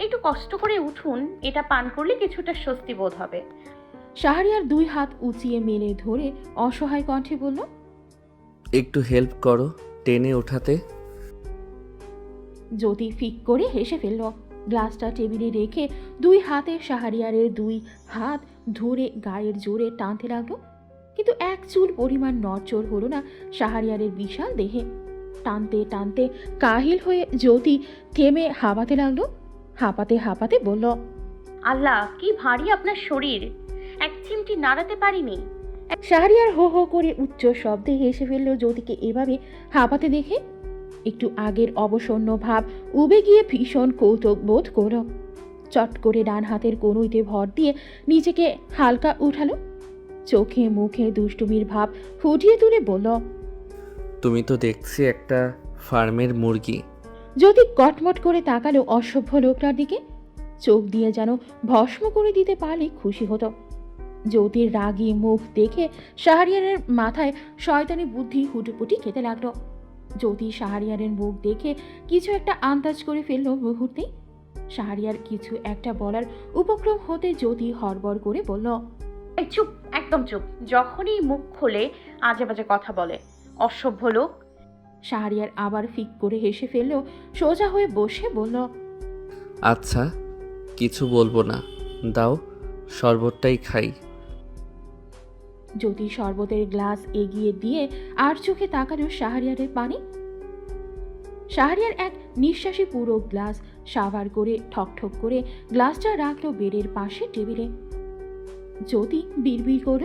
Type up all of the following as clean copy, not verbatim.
একটু কষ্ট করে উঠুন, এটা পান করলে কিছুটা স্বস্তি বোধ হবে। শাহরিয়ার দুই হাত উঁচিয়ে মেলে ধরে অসহায় কণ্ঠে বলল। একটু হেল্প করো টেনে ওঠাতে। জ্যোতি ফিক করে হেসে ফেলল। গ্লাসটা টেবিলে রেখে দুই হাতে শাহরিয়ারের দুই হাত ধরে গায়ের জোরে টানতে লাগলো, কিন্তু এক চুল পরিমাণ নড়চড় হলো না শাহরিয়ারের বিশাল দেহে। টানতে টানতে কাহিল হয়ে জ্যোতি থেমে হাঁপাতে লাগলো। হাঁপাতে হাঁপাতে বলল। আল্লাহ, কি ভারী আপনার শরীর, এক চিমটি নাড়াতে পারিনি। শাহরিয়ার হো হো করে উচ্চ শব্দে হেসে ফেলল জ্যোতিকে এভাবে হাঁপাতে দেখে। একটু আগের অবসন্ন ভাব উবে গিয়ে ভীষণ কৌতুক বোধ করল। চট করে ডান হাতের কনুইতে ভর দিয়ে নিজেকে হালকা উঠালো। চোখে মুখে দুষ্টুমির ভাব ফুটিয়ে তুলে বলল। তুমি তো দেখছি একটা ফার্মের মুরগি। জ্যোতি কটমট করে তাকালো অসভ্য লোকটার দিকে। চোখ দিয়ে যেন ভস্ম করে দিতে পারলে খুশি হতো। জ্যোতির রাগী মুখ দেখে শাহরিয়ারের মাথায় শয়তানি বুদ্ধি হুটুপুটি খেতে লাগলো। জ্যোতি শাহরিয়ারের মুখ দেখে কিছু একটা আন্দাজ করে ফেলল মুহূর্তেই। শাহরিয়ার কিছু একটা বলার উপক্রম হতে জ্যোতি হড়বড় করে বলল। এই চুপ, একদম চুপ। যখনই মুখ খোলে আজে বাজে কথা বলে, অসভ্য লোক। শাহরিয়ার আবার ফিক করে হেসে ফেলল, সোজা হয়ে বসে বলল। আচ্ছা কিছু বলবো না, দাও শরবতটাই খাই। জ্যোতি শরবতের গ্লাস এগিয়ে দিয়ে আর চোখে তাকালো শাহরিয়ারের পানে। শাহরিয়ার এক নিঃশ্বাসে পুরো গ্লাস সাবার করে ঠকঠক করে গ্লাসটা রাখলো বেডের পাশে টেবিলে। জ্যোতি বিড়বিড় করল।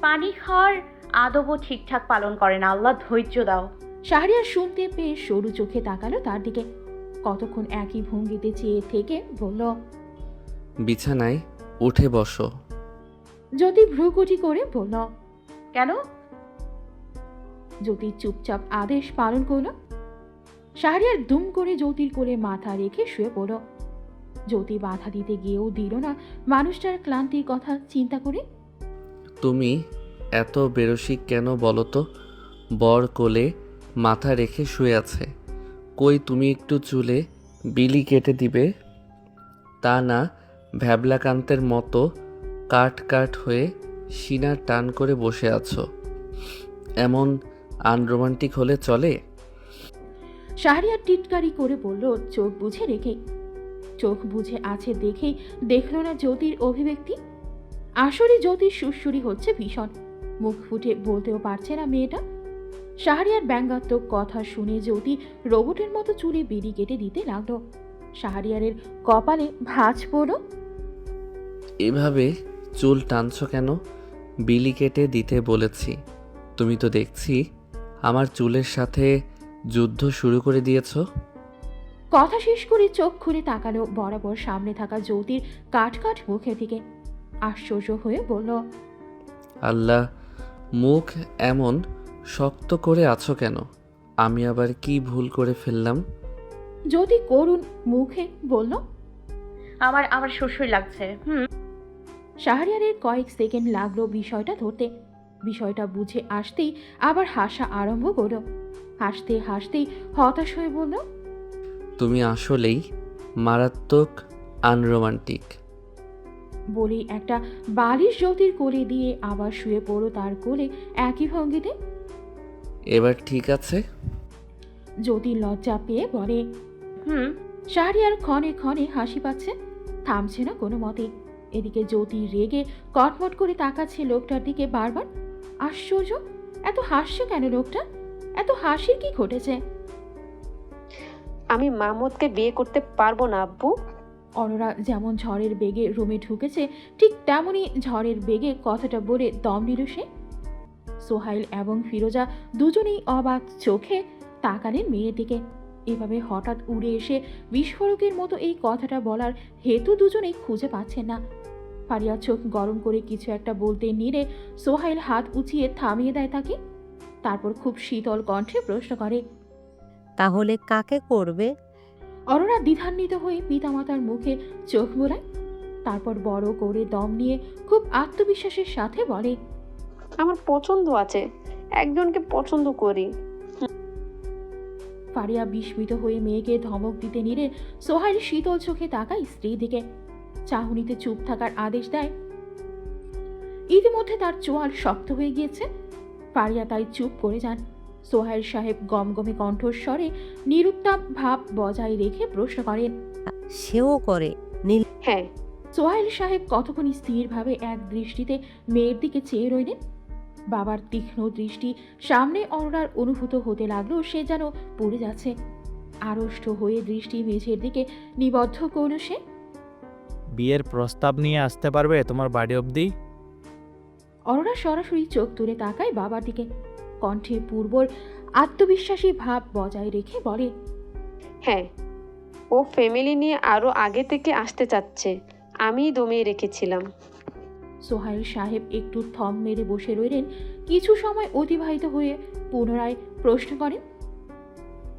পানি খাওয়ার আদবও ঠিকঠাক পালন করে না, আল্লাহ ধৈর্য দাও। শাহরিয়ার শুনতে পেয়ে সরু চোখে তাকালো তার দিকে। কতক্ষণ একই ভঙ্গিতে চেয়ে থেকে বলল। বিছানায় উঠে বসো। জ্যোতি ভ্রুকুটি করে বলল। কেন? জ্যোতি চুপচাপ আদেশ পালন করল। শাহরিয়ার দুম করে জ্যোতির কোলে মাথা রেখে শুয়ে পড়ল। জ্যোতি বাধা দিতে গিয়েও দিল না মানুষটার ক্লান্তির কথা চিন্তা করে। তুমি এত বেরসিক কেন বলো তো? বর কোলে মাথা রেখে শুয়ে আছে, কই তুমি একটু চুলে বিলি কেটে দিবে? তা না ভ্যাবলাকান্তের মতো কাট কাট হয়ে সিনার টান করে বসে আছো। এমন আনরোমান্টিক হলে চলে? শাহরিয়ার টিটকারি করে বলল, চোখ বুঝে রেখে। চোখ বুঝে আছে দেখেই দেখল না জ্যোতির অভিব্যক্তি। আসলে জ্যোতির সুরসুরি হচ্ছে ভীষণ, মুখ ফুটে বলতেও পারছে না মেয়েটা। শাহরিয়ার ব্যঙ্গাত্মক কথা শুনে জ্যোতি রোবটের মতো চুলে বিড়ি কেটে দিতে লাগলো। শাহরিয়ারের কপালে ভাঁজ পড়ল। এভাবে চুল টানছো কেন? বিলি কেটে দিতে বলেছি, তুমি তো দেখছি আমার চুলের সাথে যুদ্ধ শুরু করে দিয়েছো। কথা শেষ করে চোখ খুলে তাকালো বরাবর সামনে থাকা জ্যোতির কাঠ কাঠ মুখের দিকে। আশ্চর্য হয়ে বলল। আল্লাহ, মুখ এমন শক্ত করে আছো কেন? আমি আবার কি ভুল করে ফেললাম? জ্যোতি করুণ মুখে বলল। আমার আমার শ্বশুর লাগছে। শাহরিয়ারের কয়েক সেকেন্ড লাগলো বিষয়টা ধরতে। বিষয়টা বুঝে আসতেই আবার হাসা আরম্ভ করলো। হাসতে হাসতেই হতাশ হয়ে বলল। তুমি আসলেই মারাত্মক আনরোমান্টিক। বলেই একটা বালিশ জ্যোতির কোলে দিয়ে আবার শুয়ে পড়ো তার কোলে একই ভঙ্গিতে। এবার ঠিক আছে? জ্যোতি লজ্জা পেয়ে বলে। হুম। শাহরিয়ার ক্ষণে ক্ষণে হাসি পাচ্ছে, থামছে না কোনো মতে। এদিকে জ্যোতি রেগে কটমট করে তাকাচ্ছে লোকটার দিকে বারবার। আশ্চর্য, এত হাসছে কেন লোকটা? এত হাসির কি ঘটেছে? আমি মাহমুদকে বিয়ে করতে পারবো না আব্বু। অরোরা যেমন ঝড়ের বেগে রুমে ঢুকেছে ঠিক তেমনই ঝড়ের বেগে কথাটা বলে দম নিল সে। সোহাইল এবং ফিরোজা দুজনেই অবাক চোখে তাকালেন মেয়ের দিকে। এভাবে হঠাৎ উড়ে এসে বিস্ফোরকের মতো এই কথাটা বলার হেতু দুজনেই খুঁজে পাচ্ছেন না। ফারিয়া চোখ গরম করে কিছু একটা বলতে নিলে সোহাইল হাত উঁচিয়ে থামিয়ে দেয় তাকে। তারপর খুব শীতল কণ্ঠে প্রশ্ন করে। তাহলে কাকে করবে? অরোরা দ্বিধান্বিত হয়ে পিতামাতার মুখে চোখ বোলায়। তারপর বড় করে দম নিয়ে খুব আত্মবিশ্বাসের সাথে বলে। আমার পছন্দ আছে, একজনকে পছন্দ করি। ফারিয়া বিস্মিত হয়ে মেয়েকে ধমক দিতে নিলে সোহাইল শীতল চোখে তাকায় স্ত্রীর দিকে, চাহনিতে চুপ থাকার আদেশ দেয়। ইতিমধ্যে তার চোয়াল শক্ত হয়ে গিয়েছে। ফারিয়া তাই চুপ করে যান। সোহাইল সাহেব গমগমে কণ্ঠস্বরে নিরুত্তাপ ভাব বজায় রেখে প্রশ্ন করেন। সেও করে? হ্যাঁ। সোহাইল সাহেব কতক্ষণ স্থিরভাবে এক দৃষ্টিতে মেয়ের দিকে চেয়ে রইলেন। বাবার তীক্ষ্ণ দৃষ্টি সামনে অরোরার অনুভূত হতে লাগলো সে যেন পড়ে যাচ্ছে। আড়ষ্ট হয়ে দৃষ্টি মেঝের দিকে নিবদ্ধ করল সে। বিয়ের প্রস্তাব নিয়ে আসতে পারবে তোমার বাড়ি অবধি? অরোরা সরাসরি চোখ তুলে তাকায় বাবার দিকে, কণ্ঠে পূর্বর আত্মবিশ্বাসী ভাব বজায় রেখে বলে, হ্যাঁ, ও ফ্যামিলি নিয়ে আরো আগে থেকে আসতে চাচ্ছে, আমিই দমিয়ে রেখেছিলাম। সোহাইল সাহেব একটু থম মেরে বসে রইলেন। কিছু সময় অতিবাহিত হয়ে পুনরায় প্রশ্ন করেন।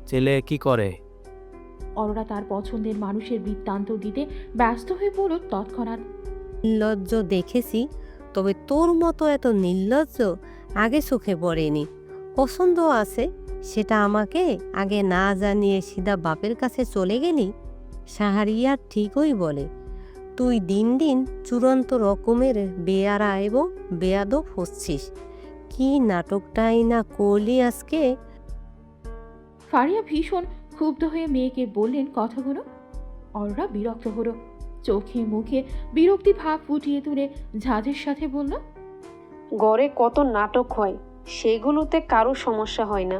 ছেলে কি করে? অরোরা তার পছন্দের মানুষের বৃত্তান্ত দিতে ব্যস্ত হয়ে পড়ল তৎক্ষণাৎ। নির্লজ্জ দেখেছি, তবে তোর মতো এত নির্লজ্জ আগে চোখে পড়েনি। পছন্দ আছে, সেটা আমাকে আগে না জানিয়ে সিধা বাপের কাছে চলে গেলি। সাহারিয়া ঠিকই বলে, তুই দিন দিন চূড়ান্ত রকমের বেয়ারা এবং বেয়াদব হচ্ছিস। কি নাটকটাই না করলি আজকে। ফারিয়া ভীষণ ক্ষুব্ধ হয়ে মেয়েকে বললেন কথাগুলো। অরোরা বিরক্ত হলো, চোখে মুখে বিরক্তি ভাব ফুটিয়ে তুলে ঝাঁঝের সাথে বলল, গড়ে কত নাটক হয়, সেগুলোতে কারো সমস্যা হয় না,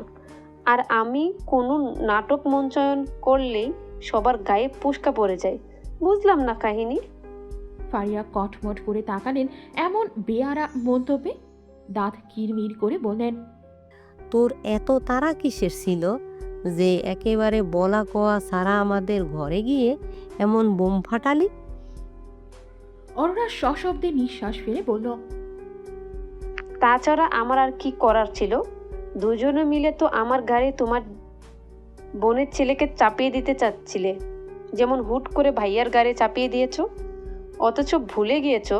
আর আমি কোনো নাটক মঞ্চায়ন করলেই সবার গায়ে পুস্কা পড়ে যায়। বুঝলাম না কাহিনী। ফারিয়া কটমট করে তাকালেন এমন বেয়ারা মন্তব্যে। দাঁত কিরমির করে বললেন, তোর এত তাড়া কিসের ছিল যে একেবারে বলা কওয়া সারা আমাদের ঘরে গিয়ে এমন বোম ফাটালি? অরোরা সশব্দে নিঃশ্বাস ফেলে বলল, তাছাড়া আমার আর কি করার ছিল? দুজনে মিলে তো আমার গাড়ি তোমার বোনের ছেলেকে চাপিয়ে দিতে চাচ্ছিলে, যেমন হুট করে ভাইয়ার গাড়ি চাপিয়ে দিয়েছো। অথচ ভুলে গিয়েছো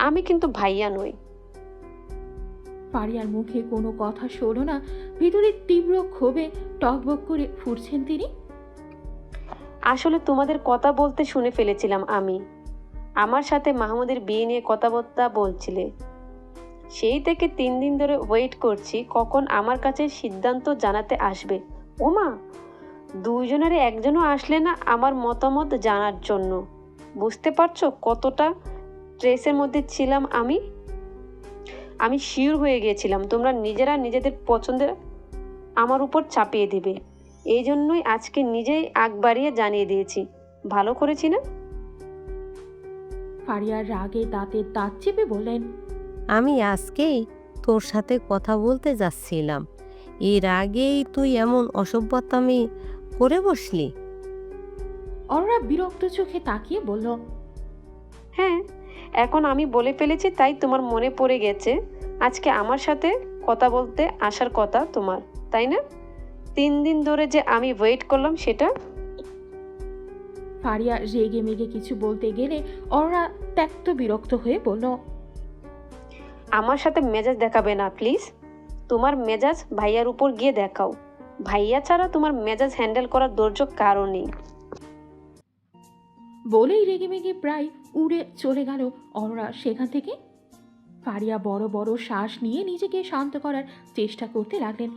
আমি কিন্তু ভাইয়া নই। ফারিয়ার মুখে কোনো কথা সরল না। ভিতরে তীব্র ক্ষোভে টকবক করে ফুটছেন তিনি। আসলে তোমাদের কথা বলতে শুনে ফেলেছিলাম আমি। আমার সাথে মাহমুদের বিয়ে নিয়ে কথাবার্তা বলছিলে, সেই থেকে 3 দিন ধরে ওয়েট করছি কখন আমার কাছে সিদ্ধান্ত জানাতে আসবে। ওমা, দুজনের একজনও আসলে না আমার মতামত জানার জন্য। বুঝতে পারছো কতটা স্ট্রেসের মধ্যে ছিলাম আমি। আমি শিওর হয়ে গিয়েছিলাম তোমরা নিজেরা নিজেদের পছন্দের আমার উপর চাপিয়ে দেবে। এই জন্যই আজকে নিজেই আগ বাড়িয়ে জানিয়ে দিয়েছি। ভালো করেছি না? ফারিয়ার রাগে দাঁতের দাঁত চেপে বললেন, আমি আজকেই তোর সাথে কথা বলতে যাচ্ছিলাম, এর আগেই তুই এমন অসভ্যতামি করে বসলি। অরোরা বিরক্ত চোখে তাকিয়ে বলল, হ্যাঁ, এখন আমি বলে ফেলেছি তাই তোমার মনে পড়ে গেছে আজকে আমার সাথে কথা বলতে আসার কথা তোমার, তাই না? 3 দিন ধরে যে আমি ওয়েট করলাম সেটা। ফারিয়া রেগে মেগে কিছু বলতে গেলে অরোরা ত্যক্ত বিরক্ত হয়ে বলল, আমার সাথে মেজাজ দেখাবে না প্লিজ। তোমার মেজাজ ভাইয়ার উপর গিয়ে দেখাও। ভাইয়া ছাড়া তোমার মেজাজ হ্যান্ডেল করার ধৈর্য কারো নেই। বলেই রেগে মেগে প্রায় উড়ে চলে গেল অরোরা সেখান থেকে। ফারিয়া বড় বড় শ্বাস নিয়ে নিজেকে শান্ত করার চেষ্টা করতে লাগলেন।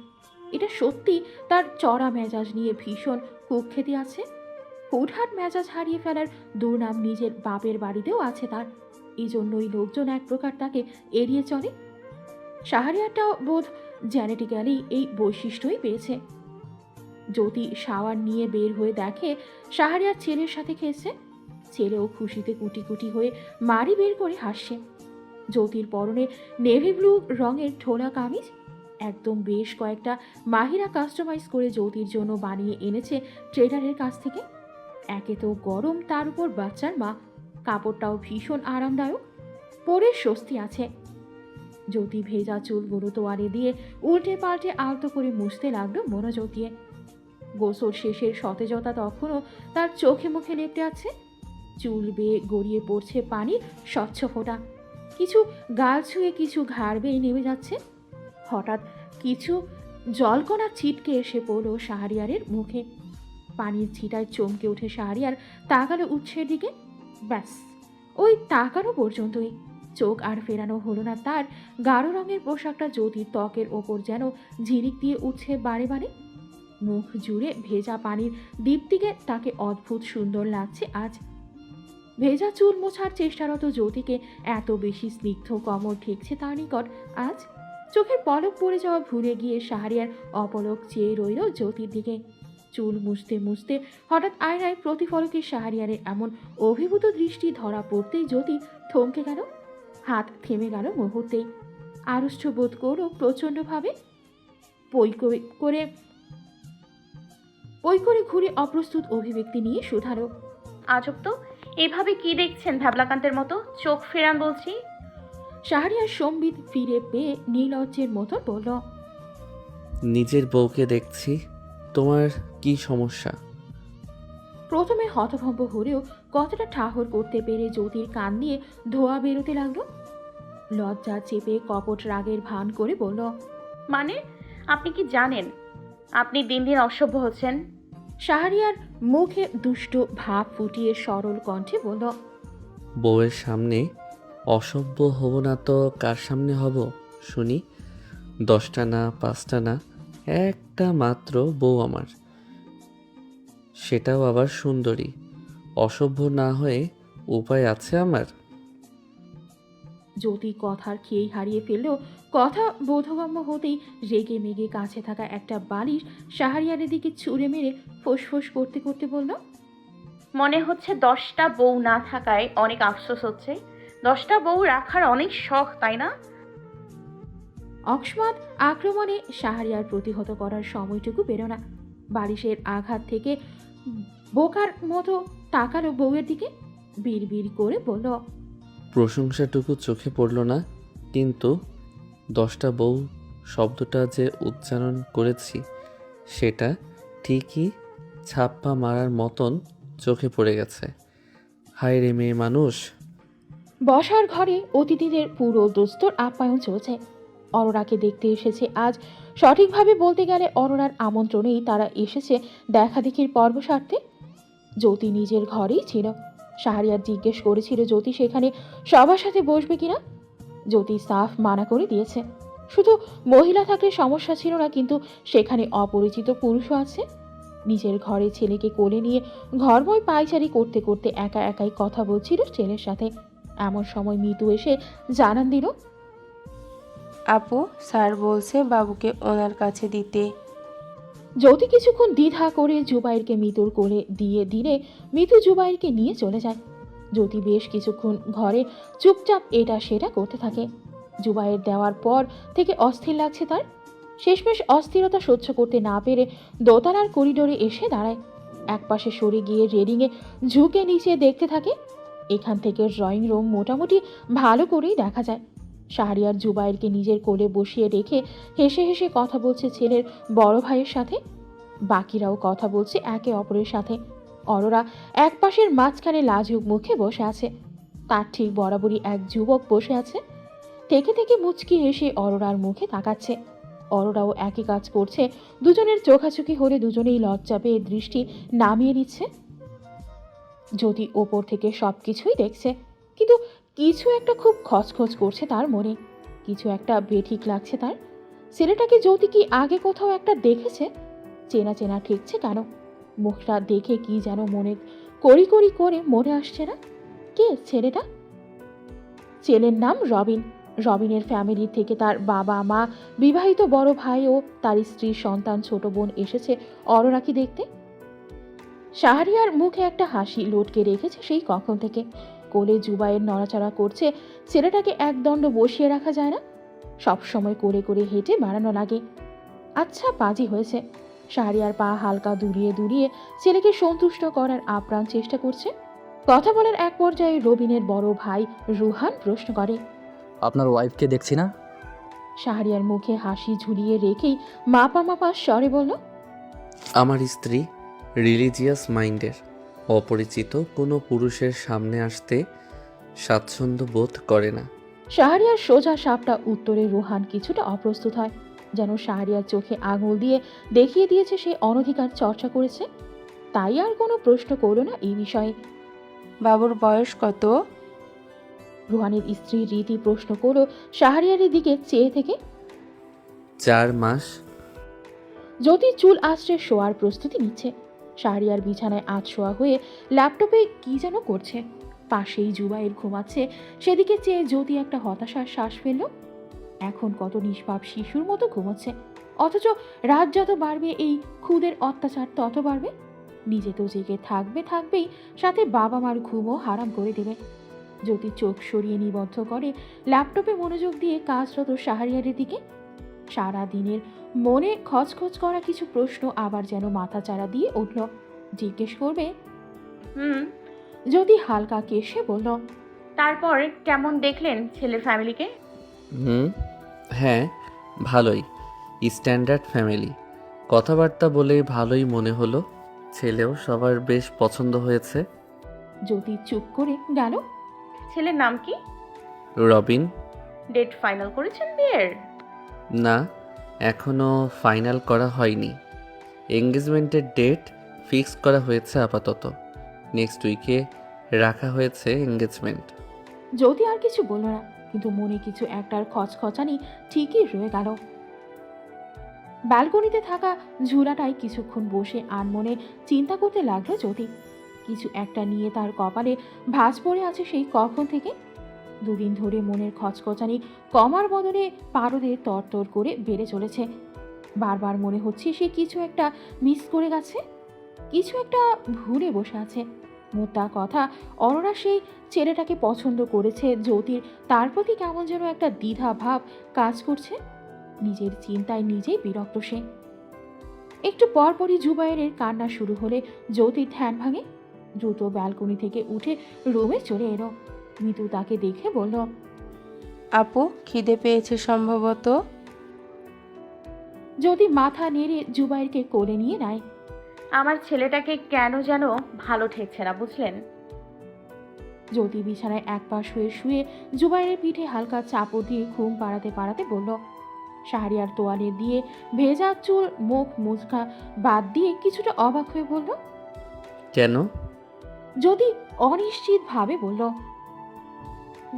এটা সত্যি তার চড়া মেজাজ নিয়ে ভীষণ কুখ্যাতি আছে। হুটহাট মেজাজ হারিয়ে ফেলার দুর্নাম নিজের বাপের বাড়িতেও আছে তার। এই জন্যই লোকজন এক প্রকার তাকে এড়িয়ে চলে। শাহরিয়ারটাও বোধ জেনেটিক্যালি এই বৈশিষ্ট্যই পেয়েছে। জ্যোতি শাওয়ার নিয়ে বের হয়ে দেখে শাহরিয়ার ছেলের সাথে খেয়েছে। ছেলেও খুশিতে কুটি কুটি হয়ে মারি বের করে হাসছে। জ্যোতির পরনে নেভি ব্লু রঙের ঠোলা কামিজ, একদম বেশ কয়েকটা মাহিরা কাস্টমাইজ করে জ্যোতির জন্য বানিয়ে এনেছে ট্রেডারের কাছ থেকে। একে তো গরম, তার উপর বাচ্চার মা, কাপড়টাও ভীষণ আরামদায়ক, পরে স্বস্তি আছে। জ্যোতি ভেজা চুলগুলো তোয়ালে দিয়ে উল্টে পাল্টে আলতো করে মুছতে লাগলো মনোযোগ দিয়ে। গোসল শেষের সতেজতা তখনও তার চোখে মুখে লেপটে আছে। চুল বেয়ে গড়িয়ে পড়ছে পানির স্বচ্ছ ফোঁটা, কিছু গাল ছুঁয়ে কিছু ঘাড় বেয়ে নেমে যাচ্ছে। হঠাৎ কিছু জলকণা ছিটকে এসে পড়ল শাহরিয়ারের মুখে। পানির ছিটায় চমকে উঠে শাহরিয়ার তাকালো উৎসের দিকে। ব্যাস, ওই তাকানো পর্যন্তই। চোখ আর ফেরানো হলো না তার। গাঢ় রঙের পোশাকটা জ্যোতির ত্বকের ওপর যেন ঝিলিক দিয়ে উঠছে বারে বারে। মুখ জুড়ে ভেজা পানির দীপ্তিকে তাকে অদ্ভুত সুন্দর লাগছে আজ। ভেজা চুল মোছার চেষ্টারত জ্যোতিকে এত বেশি স্নিগ্ধ কমর ঠেকছে তার নিকট আজ। চোখের পলক পড়ে যাওয়া ভুলে গিয়ে শাহরিয়ার অপলক চেয়ে রইল জ্যোতির দিকে। চুল মুছতে মুছতে হঠাৎ আয়নায় প্রতিফলকে শাহরিয়ারের এমন অভিভূত দৃষ্টি ধরা পড়তেই জ্যোতি থমকে গেল। হাত থেমে গেল মুহূর্তেই। আড়ষ্ট বোধ করল প্রচণ্ডভাবে। পই করে ঘুরে অপ্রস্তুত অভিব্যক্তি নিয়ে শুধালো, আজব তো, এইভাবে কি দেখছেন ভ্যাবলাকান্তের মতো? চোখ ফেরান বলছি। শাহরিয়ার সম্বিত ফিরে পেয়ে নীলজ্জের মতো বলল, নিজের বউকে দেখছি। তোমার কি সমস্যা? প্রথমে হতভম্ব হলেও কথাটা ঠাহর করতে পেরে জ্যোতির কান দিয়ে ধোয়া বেরোতে লাগলো। লজ্জা চেপে কপট রাগের ভান করে বলল, মানে আপনি কি জানেন আপনি দিন দিন অসভ্য হচ্ছেন? শাহরিয়ার মুখে দুষ্ট ভাব ফুটিয়ে সরল কণ্ঠে বলল, বউয়ের সামনে অসভ্য হব না তো কার সামনে হব শুনি? 10টা না 5টা না, একটা মাত্র বউ আমার, সেটাও আবার সুন্দরী। অসভ্য না হয়ে উপায় আছে আমার? জ্যোতি কথার খেয়েই হারিয়ে ফেললেও কথা বোধগম্য হতেই রেগে মেগে কাছে থাকা একটা বালিশ শাহরিয়ারের দিকে ছুঁড়ে মেরে ফোঁস করতে করতে বলল, মনে হচ্ছে 10টা বউ না থাকায় অনেক আফসোস হচ্ছে। 10টা বউ রাখার অনেক শখ, তাই না? অকস্মাৎ আক্রমণে শাহরিয়ার প্রতিহত করার সময়টুকু বেরো না। বালিশের আঘাত থেকে বোকার মতো তাকালো বউয়ের দিকে। বিড় করে বলল, প্রশংসাটুকু চোখে পড়ল না, কিন্তু 10টা বউ শব্দটা যে উচ্চারণ করেছি সেটা ঠিকই ছাপ্পা মারার মতন চোখে পড়ে গেছে। হায় রে মেয়ে মানুষ! বসার ঘরে অতিথিদের পুরো দোস্তর আপ্যায়ন চলছে। অরোরাকে দেখতে এসেছে আজ। সঠিকভাবে বলতে গেলে অরোরার আমন্ত্রণেই তারা এসেছে দেখাদেখির পর্ব সারতে। জ্যোতি নিজের ঘরেই ছিল। শাহরিয়ার জিজ্ঞেস করেছিল জ্যোতি সেখানে সবার সাথে বসবে কিনা। জ্যোতি সাফ মানা করে দিয়েছে। শুধু মহিলা থাকলে সমস্যা ছিল না, কিন্তু সেখানে অপরিচিত পুরুষও আছে। নিজের ঘরে ছেলেকে কোলে নিয়ে ঘরময় পায়চারি করতে করতে একা একাই কথা বলছিল ছেলের সাথে। এমন সময় মিতু এসে জানান দিল, আপু, স্যার বলছে বাবুকে ওনার কাছে দিতে। জ্যোতি কিছুক্ষণ দ্বিধা করে জুবাইরকে মিতুর কোলে দিয়ে দিলে মিতু জুবাইরকে নিয়ে চলে যায়। জ্যোতি বেশ কিছুক্ষণ ঘরে চুপচাপ এটা সেটা করতে থাকে। জুবাইর দেওয়ার পর থেকে অস্থির লাগছে তার। শেষমেশ অস্থিরতা সহ্য করতে না পেরে দোতলার করিডোরে এসে দাঁড়ায়। একপাশে সরে গিয়ে রেলিংয়ে ঝুঁকে নিচে দেখতে থাকে। এখান থেকে ড্রয়িং রুম মোটামুটি ভালো করেই দেখা যায়। শাহরিয়ার জুবাইরকে নিজের কোলে বসিয়ে রেখে হেসে হেসে কথা বলছে ছেলের বড় ভাইয়ের সাথে। বাকিরাও কথা বলছে একে অপরের সাথে। অরোরা এক পাশের মাঝখানে লাজুক মুখে বসে আছে। তার ঠিক বরাবরই এক যুবক বসে আছে। থেকে থেকে মুচকি হেসে অরোরার মুখে তাকাচ্ছে। অরোরাও একই কাজ করছে। দুজনের চোখাচোখি হলে দুজনেই লজ্জা পেয়ে দৃষ্টি নামিয়ে নিচ্ছে। যদি ওপর থেকে সব কিছুই দেখছে, কিন্তু কিছু একটা খুব খচখচ করছে তার মনে। কিছু একটা বেঠিক লাগছে তার। ছেলেটাকে জ্যোতি কি আগে কোথাও একটা দেখেছে? চেনা চেনা ঠেকছে কেন? মুখটা দেখে কি যেন মনে করি করে মনে আসছে না। কে ছেলেটা? ছেলের নাম রবিন। রবিনের ফ্যামিলি থেকে তার বাবা মা, বিবাহিত বড় ভাই ও তার স্ত্রী, সন্তান, ছোট বোন এসেছে অরোরাকে দেখতে। শাহরিয়ার মুখে একটা হাসি লটকে রেখেছে সেই কখন থেকে। কোলে জুবাইয়ের নড়াচড়া করছে। ছেলেটাকে একদণ্ড বসিয়ে রাখা যায় না। সবসময় করে হেঁটে বাড়ানো লাগে। আচ্ছা, বাজি হয়েছে। শাহরিয়ার পা হালকা দুলিয়ে ছেলেকে সন্তুষ্ট করার আপ্রাণ চেষ্টা করছে। কথা বলার এক পর্যায়ে রবিনের বড় ভাই রুহান প্রশ্ন করে, আপনার ওয়াইফকে দেখছি না? শাহরিয়ার মুখে হাসি ঝুলিয়ে রেখেই মাপা স্বরে বলল, আমার স্ত্রী রিলিজিয়াস মাইন্ডের, অপরিচিত কোনো পুরুষের সামনে আসতে স্বাচ্ছন্দ্য বোধ করে না। শাহরিয়ার সোজা সাপটা উত্তরে রুহান কিছুটা অপ্রস্তুত হয়। যেন শাহরিয়ার চোখে আঙুল দিয়ে দেখিয়ে দিয়েছে সে অনধিকার চর্চা করেছে। তাই আর কোনো প্রশ্ন করল না এই বিষয়ে। বাবুর বয়স কত? রুহানের স্ত্রী রীতি প্রশ্ন করল শাহরিয়ারের দিকে চেয়ে থেকে। 4 মাস। জ্যোতি চুল আঁচড়ে শোয়ার প্রস্তুতি নিচ্ছে। শাহরিয়ার বিছানায় আধশোয়া হয়ে ল্যাপটপে কি যেন করছে। পাশেই জুবাইর ঘুমাচ্ছে। সেদিকে চেয়ে জ্যোতি একটা হতাশার শ্বাস ফেলল। এখন কত নিষ্পাপ শিশুর মতো ঘুমোচ্ছে, অথচ রাত যত বাড়বে এই খুদের অত্যাচার তত বাড়বে। নিজে তো জেগে থাকবেই, সাথে বাবা মার ঘুমও হারাম করে দেবে। জ্যোতি চোখ সরিয়ে নিবদ্ধ করে ল্যাপটপে মনোযোগ দিয়ে কাজরত শাহরিয়ারের দিকে। সারা দিনের মনে খচখচ করা কিছু প্রশ্ন আবার যেন মাথা চাড়া দিয়ে উঠল। জিজ্ঞেস করবে হুম। জ্যোতি হালকা কেশে বলল, তারপর কেমন দেখলেন ছেলের ফ্যামিলিকে? হ্যাঁ, ভালোই। Standard family. কথাবার্তা বলে ভালোই মনে হলো। ছেলেও সবার বেশ পছন্দ হয়েছে। জ্যোতি চুপ করে গেল। ছেলের নাম কি? রবিন। ডেট ফাইনাল করেছেন বিয়ের? না, এখনো ফাইনাল করা হয়নি। এঙ্গেজমেন্টের ডেট ফিক্স করা হয়েছে আপাতত। নেক্সট উইকে রাখা হয়েছে এঙ্গেজমেন্ট। জ্যোতি আর কিছু বলল না, কিন্তু মনে কিছু একটার খচখচানি ঠিকই রয়ে গেল। ব্যালকনিতে থাকা ঝুলাটায় কিছুক্ষণ বসে আনমনে চিন্তা করতে লাগলো জ্যোতি। কিছু একটা নিয়ে তার কপালে ভাঁজ পড়ে আছে সেই কখন থেকে। দুদিন ধরে মনের খচখচানি কমার বদলে পারদের তরতর করে বেড়ে চলেছে। বারবার মনে হচ্ছে সে কিছু একটা মিস করে গেছে, কিছু একটা ভুলে বসে আছে। মোটা কথা, অরোরা সেই ছেলেটাকে পছন্দ করেছে। জ্যোতির তার প্রতি কেমন যেন একটা দ্বিধা ভাব কাজ করছে। নিজের চিন্তায় নিজেই বিরক্ত সে। একটু পরপরই জুবাইরের কান্না শুরু হলে জ্যোতির ধ্যান ভাঙে। দ্রুত ব্যালকনি থেকে উঠে রুমে চলে এলো। মিতু তাকে দেখে বলল, আপু, খিদে পেয়েছে সম্ভবত। জ্যোতি মাথা নেড়ে জুবাইরকে কোলে নিয়ে নেয়। আমার ছেলেটাকে কেন যেন ভালো ঠেকছে না, বুঝলেন? জ্যোতি বিছানায় এক পাশ হয়ে শুয়ে জুবাইরের পিঠে হালকা চাপড় দিয়ে ঘুম পাড়াতে বলল। শাহরিয়ার তোয়ালে দিয়ে ভেজা চুল মুখ মুচকা বাদ দিয়ে কিছুটা অবাক হয়ে বলল। কেন? জ্যোতি অনিশ্চিত ভাবে বলল,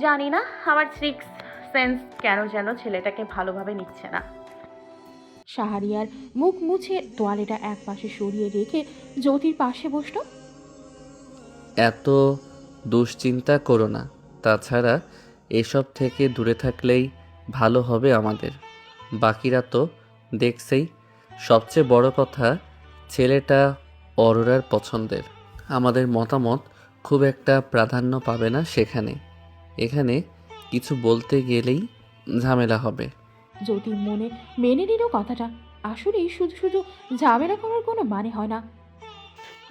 জানি না, আমার সিক্স সেন্স কেন যেন ছেলেটাকে ভালোভাবে নিচ্ছে না। শাহরিয়ার মুখ মুছে তোয়ালেটা এক পাশে সরিয়ে রেখে জ্যোতির পাশে বসল। এত দুশ্চিন্তা করো না। তাছাড়া এসব থেকে দূরে থাকলেই ভালো হবে আমাদের। বাকিরা তো দেখছেই। সবচেয়ে বড় কথা, ছেলেটা অরোরার পছন্দের। আমাদের মতামত খুব একটা প্রাধান্য পাবে না সেখানে। এখানে কিছু বলতে গেলেই ঝামেলা হবে। জ্যোতি মনে মেনে নিল কথাটা। আসলেই শুধু শুধু ঝামেলা করার কোনো মানে হয় না।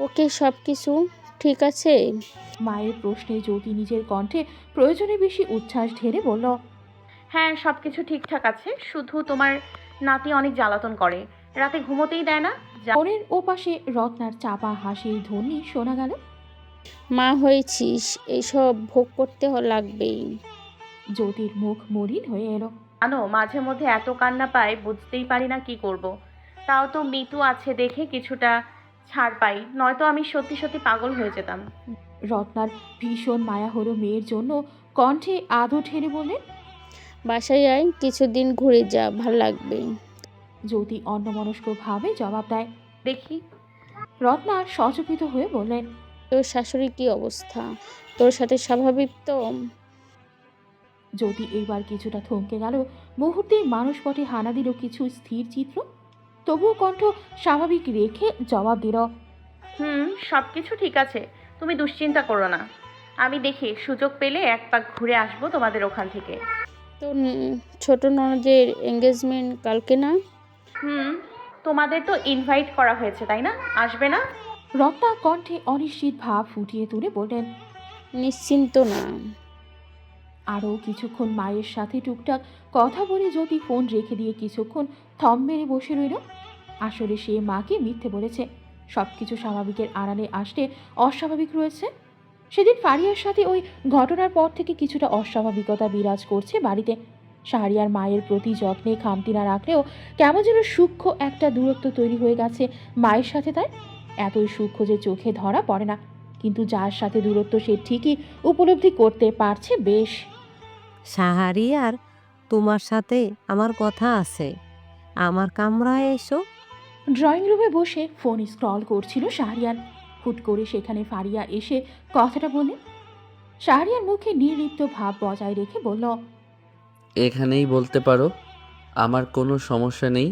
ওকে, সব কিছু ঠিক আছে? মায়ের প্রশ্নে জ্যোতি নিজের কণ্ঠে প্রয়োজনে বেশি উচ্ছ্বাস ঢেলে বলল, হ্যাঁ, সব কিছু ঠিকঠাক আছে। শুধু তোমার নাতি অনেক জ্বালাতন করে, রাতে ঘুমোতেই দেয় না। ফোনের ওপাশে রত্নার চাপা হাসির ধ্বনি শোনা গেল। মা হয়েছিস, এইসব ভোগ করতে লাগবেই। জ্যোতির মুখ মলিন হয়ে এলো। জানো, মাঝে মধ্যে এত কান্না পায়, বুঝতেই পারি না কি করব। তাও তো মিতু আছে দেখে কিছুটা ছাড় পাই, নয়তো আমি সত্যি সত্যি পাগল হয়ে যেতাম। রত্নার ভীষণ মায়া হলো মেয়ের জন্য। কণ্ঠে আদর ঠেলে বললেন, বাসায় আয়, কিছুদিন ঘুরে যা, ভাল লাগবে। জ্যোতি অন্যমনস্ক ভাবে জবাব দেয়। দেখি। রত্না সচকিত হয়ে বললেন, তোর শাশুড়ি কি অবস্থা? তোর সাথে স্বাভাবিক তো? জ্যোতি এবার কিছুটা থমকে গেল। মুহূর্তেই মানুষপটে হানা দিল কিছু স্থির চিত্র। তবুও কণ্ঠ স্বাভাবিক রেখে জবাব দিল, সব কিছু ঠিক আছে, তুমি দুশ্চিন্তা করো না। আমি দেখি সুযোগ পেলে এক পাক ঘুরে আসবো তোমাদের ওখান থেকে। তোর ছোট ননদের এঙ্গেজমেন্ট কালকে না? তোমাদের তো ইনভাইট করা হয়েছে, তাই না? আসবে না? রত্না কণ্ঠে অনিশ্চিত ভাব ফুটিয়ে তুলে বললেন। নিশ্চিন্ত না। আরও কিছুক্ষণ মায়ের সাথে টুকটাক কথা বলে জ্যোতি ফোন রেখে দিয়ে কিছুক্ষণ থম মেরে বসে রইল। আসলে সে মাকে মিথ্যে বলেছে। সব কিছু স্বাভাবিকের আড়ালে আসতে অস্বাভাবিক রয়েছে। সেদিন ফারিয়ার সাথে ওই ঘটনার পর থেকে কিছুটা অস্বাভাবিকতা বিরাজ করছে বাড়িতে। শাহরিয়ার মায়ের প্রতি যত্নে খামতি না রাখলেও কেমন যেন সূক্ষ্ম একটা দূরত্ব তৈরি হয়ে গেছে মায়ের সাথে তার। এতই সূক্ষ্ম যে চোখে ধরা পড়ে না, কিন্তু যার সাথে দূরত্ব সে ঠিকই উপলব্ধি করতে পারছে বেশ। শাহরিয়ার, তোমার সাথে আমার কথা আছে, আমার কামরায় এসো। ড্রয়িং রুমে বসে ফোন স্ক্রল করছিল শাহরিয়ার। হুট করে সেখানে ফারিয়া এসে কথাটা বললেন। শাহরিয়ার মুখে নির্লিপ্ত ভাব বজায় রেখে বলল, এখানেই বলতে পারো, আমার কোনো সমস্যা নেই।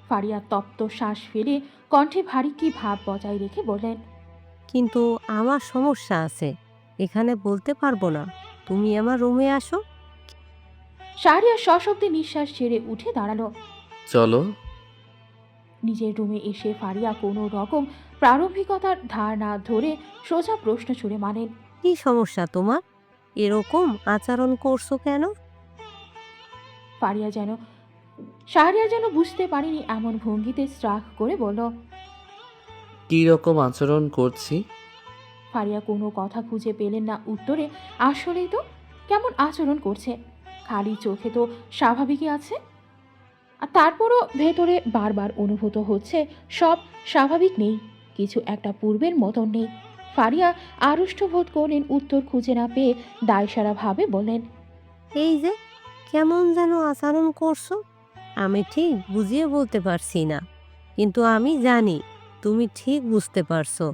ফারিয়া তপ্ত শ্বাস ফেলে কণ্ঠে ভারী কি ভাব বজায় রেখে বললেন, কিন্তু আমার সমস্যা আছে, এখানে বলতে পারবো না। তুমি আমার রুমে আসো। শাহরিয়ার সশব্দে নিঃশ্বাস ছেড়ে উঠে দাঁড়ালো। চলো। নিজের রুমে এসে ফারিয়া কোনো রকম প্রারম্ভিকতার ধার না ধরে সোজা প্রশ্ন ছুড়ে মানেন, কি সমস্যা তোমার? এরকম আচরণ করছো কেন? শাহরিয়ার যেন বুঝতে পারেনি এমন ভঙ্গিতে স্ট্রাক করে বলল। কী রকম আচরণ করছি? ফারিয়া কোনো কথা খুঁজে পেলেন না উত্তরে। আসলেই তো কেমন আচরণ করছে, খালি চোখে তো স্বাভাবিকই আছে, আর তারপরও ভেতরে বারবার অনুভূত হচ্ছে সব স্বাভাবিক নেই, কিছু একটা পূর্বের মতন নেই। ফারিয়া আড়ষ্ট বোধ করলেন, উত্তর খুঁজে না পেয়ে দায়সারাভাবে বললেন, এই যে কেমন যেন আচরণ করছো, আমি ঠিক বুঝিয়ে বলতে পারছি না, কিন্তু আমি জানি তুমি ঠিক বুঝতে পারছো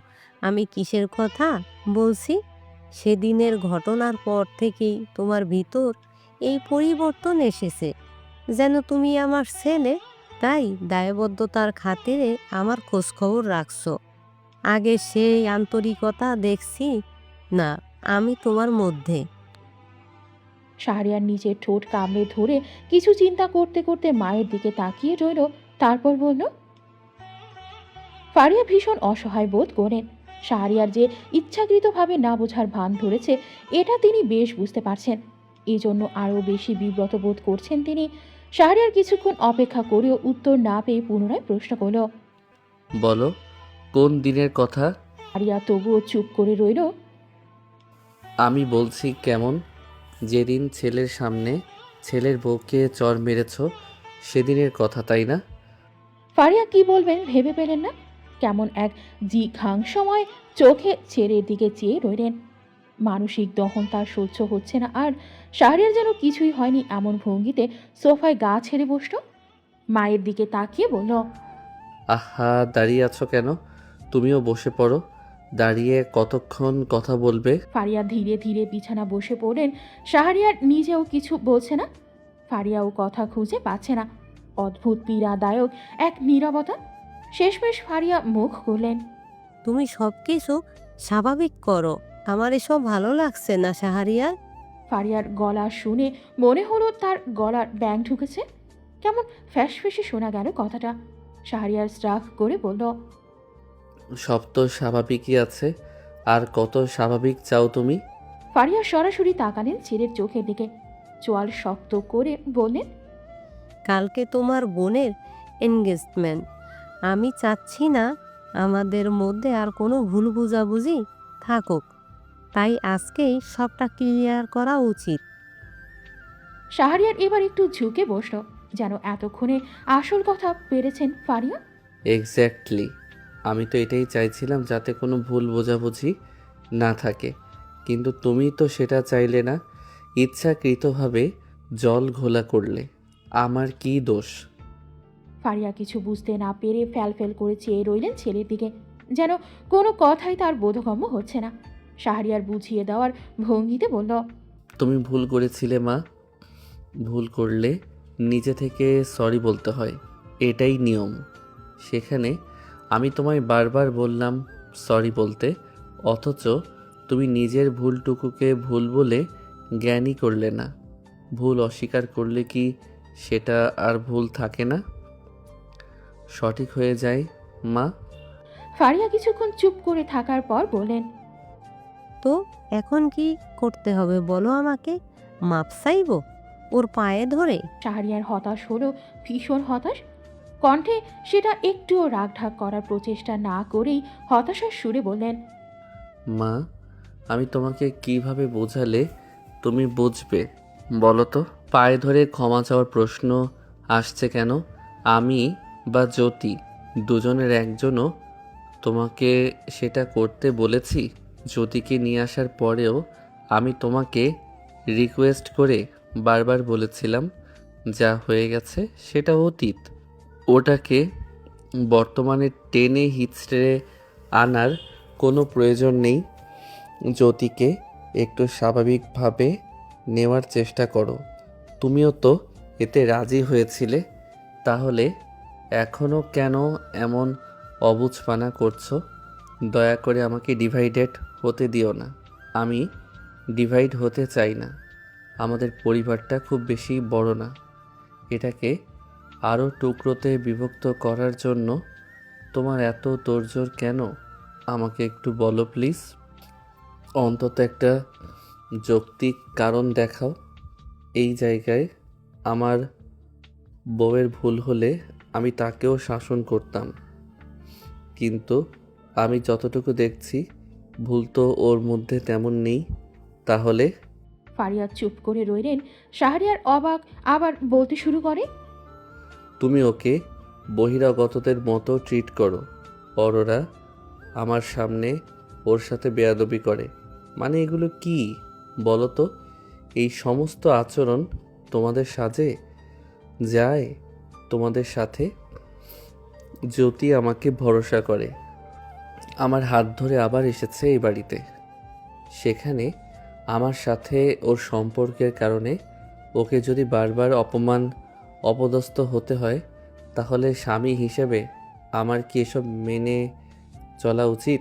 আমি কিসের কথা বলছি। সেদিনের ঘটনার পর থেকেই তোমার ভিতর এই পরিবর্তন এসেছে, যেন তুমি আমার ছেলে, তাই দায়বদ্ধতার খাতিরে আমার খোঁজখবর রাখছো। আগে সেই আন্তরিকতা দেখছি না আমি তোমার মধ্যে। শাহরিয়ার নিজের ঠোঁট কামড়ে ধরে কিছু চিন্তা করতে করতে মায়ের দিকে তাকিয়ে রইল, তারপর বলল। ফারিয়া ভীষণ অসহায় বোধ করেন। শাহরিয়ার যে ইচ্ছাকৃতভাবে না বোঝার ভান ধরেছে এটা তিনি বেশ বুঝতে পারছেন, এই জন্য আরও বেশি বিব্রত বোধ করছেন তিনি। শাহরিয়ার কিছুক্ষণ অপেক্ষা করেও উত্তর না পেয়ে পুনরায় প্রশ্ন করল। বলো, কোন দিনের কথা? শাহরিয়া তবুও চুপ করে রইল। আমি বলছি কেমন, যেদিন ছেলের সামনে ছেলের বউকে চর মেরেছ সেদিনের কথা, তাই না? ফারিয়া কি বলবেন ভেবে পেলেন না, কেমন এক সময় চোখে ছেলের দিকে চেয়ে রইলেন। মানসিক দহন তার সহ্য হচ্ছে না, আর শাহরিয়ার যেন কিছুই হয়নি এমন ভঙ্গিতে সোফায় গা ছেড়ে বসল। মায়ের দিকে তাকিয়ে বলল, আহা, দাঁড়িয়ে আছো কেন? তুমিও বসে পড়ো। দাঁড়িয়ে কতক্ষণ কথা বলবে? ফারিয়া ধীরে ধীরে বিছানা বসে পড়লেন। শাহরিয়ার নিজেও কিছু বলছে না, ফারিয়াও কথা খুঁজে পাচ্ছে না। অদ্ভুত পীড়াদায়ক এক নীরবতা। শেষমেশ ফারিয়া মুখ খুললেন। তুমি সব কিছু স্বাভাবিক করো, আমার এসব ভালো লাগছে না শাহরিয়ার। ফারিয়ার গলা শুনে মনে হলো তার গলার ব্যাং ঢুকেছে, কেমন ফ্যাসফেসে শোনা গেল কথাটা। শাহরিয়ার স্ট্রাক করে বলল, সব তো স্বাভাবিকই আছে, আর কত স্বাভাবিক চাও তুমি? ফারিয়া সরাসরি তাকালেন ছেলের চোখের দিকে, চোয়াল শক্ত করে বললেন, কালকে তোমার বোনের এনগেজমেন্ট, আমি চাচ্ছি না আমাদের মধ্যে আর কোনো ভুল বোঝাবুঝি থাকুক, তাই আজকেই সবটা ক্লিয়ার করা উচিত। শাহরিয়ার এবার একটু ঝুঁকে বসল, যেন এতক্ষণে আসল কথা পেরেছেন ফারিয়া। এক্স্যাক্টলি, আমি তো এটাই চাইছিলাম, যাতে কোনো ভুল বোঝাবুঝি না থাকে, কিন্তু তুমি তো সেটা চাইলে না, ইচ্ছাকৃতভাবে জল ঘোলা করলে। আমার কি দোষ? ফারিয়া কিছু বুঝতে না পেরে ফ্যাল করে চেয়ে রইলেন ছেলের দিকে, যেন কোনো কথাই তার বোধগম্য হচ্ছে না। শাহরিয়ার বুঝিয়ে দেওয়ার ভঙ্গিতে বলল, তুমি ভুল করেছিলে মা, ভুল করলে নিজে থেকে সরি বলতে হয়, এটাই নিয়ম। সেখানে আমি তোমায় বারবার বললাম সরি বলতে, অথচ তুমি নিজের ভুলটুকুকে ভুল বলে জ্ঞানই করলে না। ভুল অস্বীকার করলে কি সেটা আর ভুল থাকে না, সঠিক হয়ে যায় মা? ফারিয়া কিছুক্ষণ চুপ করে থাকার পর বললেন, তো এখন কি করতে হবে বলো আমাকে? মাপ চাইব ওর পায়ে ধরে? শাহরিয়ার হতাশ হলো, ভীষণ হতাশ। কণ্ঠে সেটা একটুও রাগঢাক করার প্রচেষ্টা না করেই হতাশার সুরে বললেন, মা, আমি তোমাকে কিভাবে বোঝালে তুমি বুঝবে বলো তো? পায়ে ধরে ক্ষমা চাওয়ার প্রশ্ন আসছে কেন? আমি বা জ্যোতি দুজনের একজনও তোমাকে সেটা করতে বলেছি? জ্যোতিকে নিয়ে আসার পরেও আমি তোমাকে রিকোয়েস্ট করে বারবার বলেছিলাম, যা হয়ে গেছে সেটা অতীত। ওটাকে বর্তমানে টেনে হিচড়ে আনার কোনো প্রয়োজন নেই। জ্যোতিকে একটু স্বাভাবিকভাবে নেওয়ার চেষ্টা করো। তুমিও তো এতে রাজি হয়েছিলে, তাহলে এখনও কেন এমন অবুঝপানা করছো? দয়া করে আমাকে ডিভাইডেড হতে দিও না। আমি ডিভাইড হতে চাই না। আমাদের পরিবারটা খুব বেশি বড় না। এটাকে আরও টুকরোতে বিভক্ত করার জন্য তোমার এত তোড়জোড় কেন? আমাকে একটু বলো প্লিজ। অন্তত একটা যৌক্তিক কারণ দেখাও। এই জায়গায় আমার বউয়ের ভুল হলে আমি তাকেও শাসন করতাম, কিন্তু আমি যতটুকু দেখছি ভুল তো ওর মধ্যে তেমন নেই। তাহলে? ফারিয়া চুপ করে রইলেন। শাহরিয়ার অবাক, আবার বলতে শুরু করে। তুমি ওকে বহিরাগতদের মতো ট্রিট করো। অরোরা আমার সামনে ওর সাথে বেয়াদবি করে। মানে এগুলো কি বলো তো? এই সমস্ত আচরণ তোমাদের সাজে যায়? তোমাদের সাথে জ্যোতি আমাকে ভরসা করে, আমার হাত ধরে আবার এসেছে এই বাড়িতে। সেখানে আমার সাথে ওর সম্পর্কের কারণে ওকে যদি বারবার অপদস্থ হতে হয়, তাহলে স্বামী হিসেবে আমার কি এসব মেনে চলা উচিত?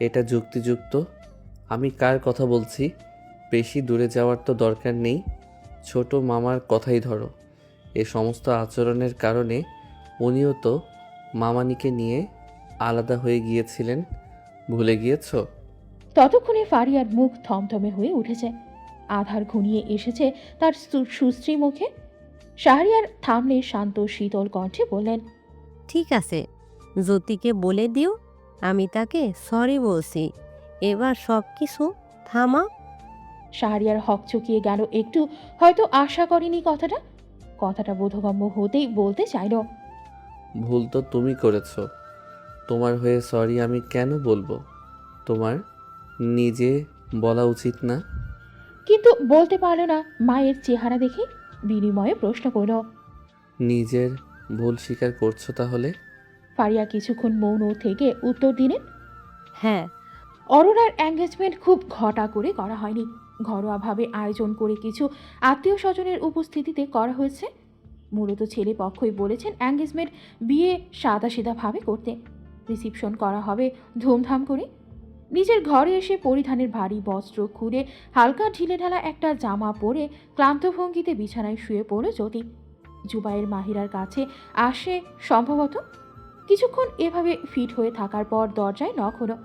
এটা যুক্তিযুক্ত? আমি কার কথা বলছি? বেশি দূরে যাওয়ার তো দরকার নেই। ছোট মামার কথাই ধরো। এ সমস্ত আচরণের কারণে উনিও তো মামানিকে নিয়ে আলাদা হয়ে গিয়েছিলেন, ভুলে গিয়েছো? ততক্ষণে ফারিয়ার মুখ থমথমে হয়ে উঠেছে। আধার ঘনিয়ে এসেছে তার সুশ্রী মুখে। শাহরিয়ার থামলে শান্ত শীতল কণ্ঠে বললেন, ঠিক আছে, জ্যোতিকে বলে দিও আমি তাকে সরি বলছি। এবার সব কিছু থামা। শাহরিয়ার হকচকিয়ে গেল একটু, হয়তো আশা করেনি কথাটা বোধগম্য হতেই বলতে চাইল। ভুল তো তুমি করেছো। তোমার হয়ে সরি আমি কেন বলবো? তোমার নিজে বলা উচিত না? কিন্তু বলতে পারল না মায়ের চেহারা দেখে। বিনিময়ে প্রশ্ন করল। নিজের ভুল স্বীকার করছো তাহলে? ফারিয়া কিছুক্ষণ মৌন থেকে উত্তর দিলেন, হ্যাঁ। অরোরার এঙ্গেজমেন্ট খুব ঘটা করে করা হয়নি। ঘরোয়াভাবে আয়োজন করে কিছু আত্মীয় স্বজনের উপস্থিতিতে করা হয়েছে। মূলত ছেলে পক্ষই বলেছেন এঙ্গেজমেন্ট বিয়ে সাদাসিধাভাবে করতে। রিসিপশন করা হবে ধুমধাম করে। নিজের ঘরে এসে পরিধানের ভারী বস্ত্র খুলে হালকা ঢিলেঢালা একটা জামা পরে ক্লান্ত ভঙ্গিতে বিছানায় শুয়ে পড়ল জ্যোতি। জুবাইর মাহিরার কাছে আসে সম্ভবত। কিছুক্ষণ এভাবে ফিট হয়ে থাকার পর দরজায় নক হলো।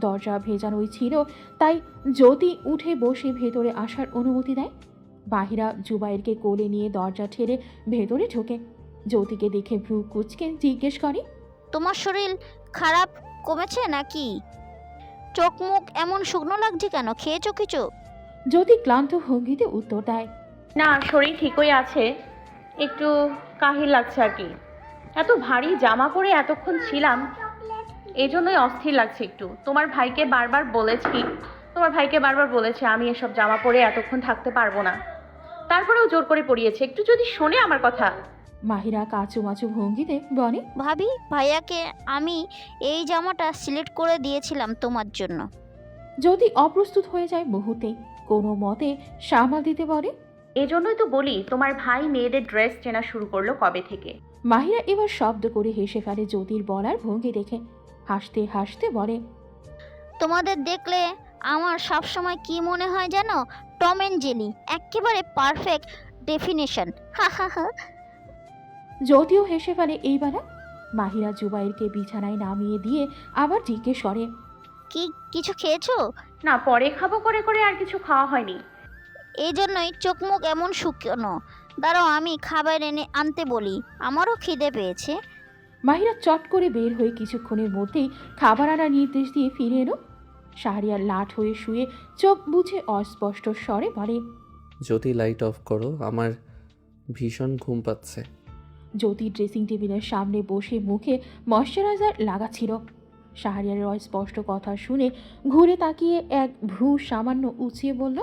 দরজা ভেজানোই ছিল, তাই জ্যোতি উঠে বসে ভেতরে আসার অনুমতি দেয়। বাহিরা জুবাইরকে কোলে নিয়ে দরজা ঠেলে ভেতরে ঢোকে। জ্যোতিকে দেখে ভ্রু কুচকে জিজ্ঞেস করে, তোমার শরীর খারাপ কমেছে নাকি? চোখ মুখ এমন শুকনো লাগছে কেন? খেয়েছো কিছু? জ্যোতি ক্লান্ত ভঙ্গিতে উত্তর দেয়, না, শরীর ঠিকই আছে, একটু কাহিল লাগছে আর কি। এত ভারী জামা পরে এতক্ষণ ছিলাম, এই জন্যই অস্থির লাগছে একটু। তোমার ভাইকে বারবার বলেছি আমি এসব জামা পরে এতক্ষণ থাকতে পারবো না, তারপরেও জোর করে পরিয়েছে। একটু যদি শোনে আমার কথা। মাহিরা কাচুমাচু ভঙ্গিতে বলে, ভাবি, ভাইয়াকে আমি এই জামাটা সিলেক্ট করে দিয়েছিলাম তোমার জন্য। জ্যোতি অপ্রস্তুত হয়ে যায় মুহূর্তে, কোনো মতে সামাল দিতে বলে, এজন্যই তো বলি তোমার ভাই মেয়েদের ড্রেস চেনা শুরু করলো কবে থেকে। মাহিরা এবার শব্দ করে হেসে ফেলে জ্যোতির বলার ভঙ্গি দেখে। হাসতে হাসতে বলে, তোমাদের দেখলে আমার সবসময় কি মনে হয় জানো? টম অ্যান্ড জেরি, একেবারে পারফেক্ট ডেফিনেশন। হা হা হা। জ্যোতিও হেসে ফেলে এইবারা। মাহিরা জুবাইরকে বিছানায় নামিয়ে দিয়ে আবার জিজ্ঞেস করে, কিছু খেয়েছো? না, পরে খাবো করে করে আর কিছু খাওয়া হয়নি। এই জন্যই চোখ মুখ এমন শুকনো। দাঁড়াও, আমি খাবার আনতে বলি, আমারও খিদে পেয়েছে। মাহিরা চট করে বের হয়ে কিছুক্ষণের মধ্যেই খাবার আনার নির্দেশ দিয়ে ফিরে এলো। শাহরিয়ার লাট হয়ে শুয়ে চোখ বুঝে অস্পষ্ট স্বরে বলে, যদি লাইট অফ করো, আমার ভীষণ ঘুম পাচ্ছে। জ্যোতি ড্রেসিং টেবিলের সামনে বসে মুখে ময়শ্চারাইজার লাগাচ্ছিল। শাহরিয়ারের অস্পষ্ট কথা শুনে ঘুরে তাকিয়ে এক ভ্রু সামান্য উঁচিয়ে বলল,